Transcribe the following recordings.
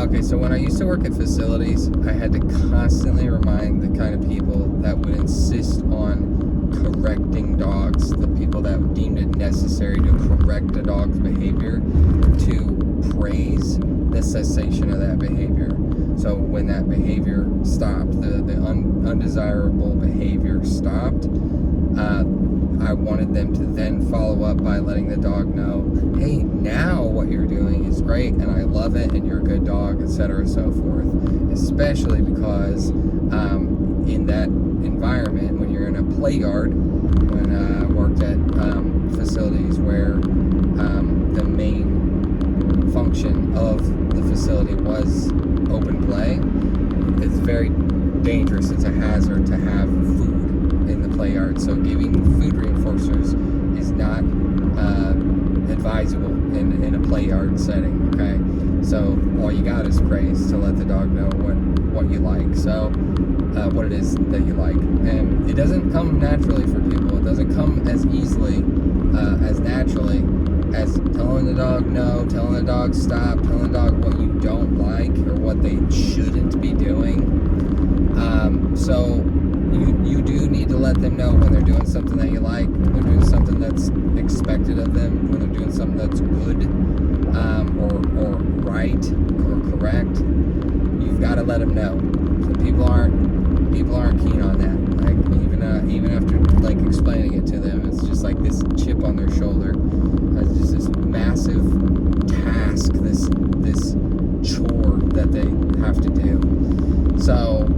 Okay, so when I used to work at facilities, I had to constantly remind the kind of people that would insist on correcting dogs, the people that deemed it necessary to correct a dog's behavior, to praise the cessation of that behavior. So when that behavior stopped, the undesirable behavior stopped, I wanted them to then follow up by letting the dog know, hey, now what you're doing is great and I love it and you're a good dog, etc., and so forth. Especially because in that environment, when you're in a play yard, when I worked at facilities where the main function of the facility was open play, it's very dangerous. It's a hazard to have food in the play yard. So giving food reinforcers is not advisable in a play yard setting. Okay, so all you got is praise to let the dog know what you like. So what it is that you like, and it doesn't come naturally for people. It doesn't come as easily as naturally as telling the dog no, telling the dog stop, telling the dog what you don't like or what they shouldn't be doing. So you do need to let them know when they're doing something that you like, when they're doing something that's expected of them, when they're doing something that's good, or right or correct. You've got to let them know. So people aren't keen on that. Like even after like explaining it to them, it's just like this chip on their shoulder. It's just this massive task, this chore that they have to do. So,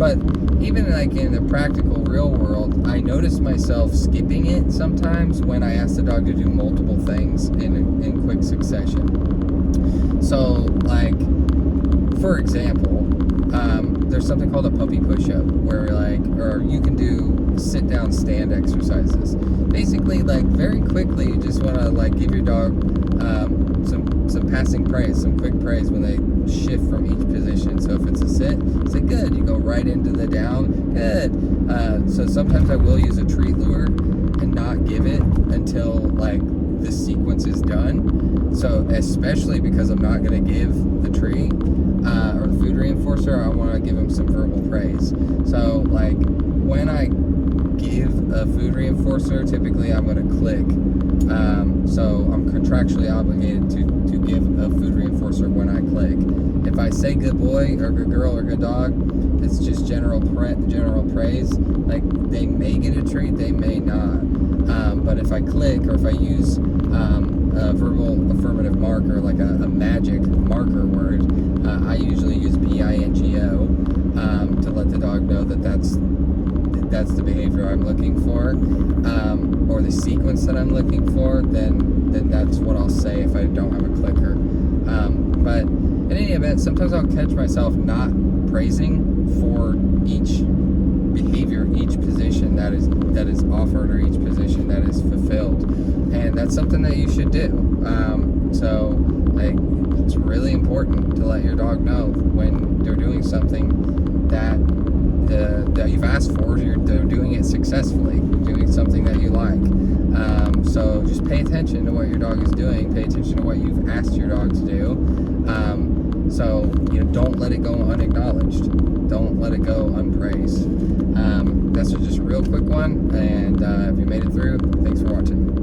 but even like in the practical real world, I notice myself skipping it sometimes when I ask the dog to do multiple things in quick succession. So, like, for example, there's something called a puppy push-up where or you can do sit-down stand exercises. Basically, like, very quickly, you just want to like give your dog some passing praise, some quick praise when they shift from each position. So if it's a sit, say good. You go right into the down, good. So sometimes I will use a treat lure and not give it until like the sequence is done. So especially because I'm not going to give the treat or the food reinforcer, I want to give them some verbal praise. So like when I give a food reinforcer, typically I'm going to click. So I'm contractually obligated to give a food reinforcer when I click. If I say good boy or good girl or good dog, it's just general praise. Like they may get a treat, they may not. But if I click or if I use a verbal affirmative marker, like a magic marker word, I usually use BINGO to let the dog know that that's the behavior I'm looking for, or the sequence that I'm looking for, then that's what I'll say if I don't have a clicker. But in any event, sometimes I'll catch myself not praising for each behavior, each position that is offered, or each position that is fulfilled, and that's something that you should do. So like it's really important to let your dog know when they're doing something that you've asked for, they're doing it successfully, doing something that you like. So just pay attention to what your dog is doing, pay attention to what you've asked your dog to do. So don't let it go unacknowledged, don't let it go unpraised. That's just a real quick one, and if you made it through, thanks for watching.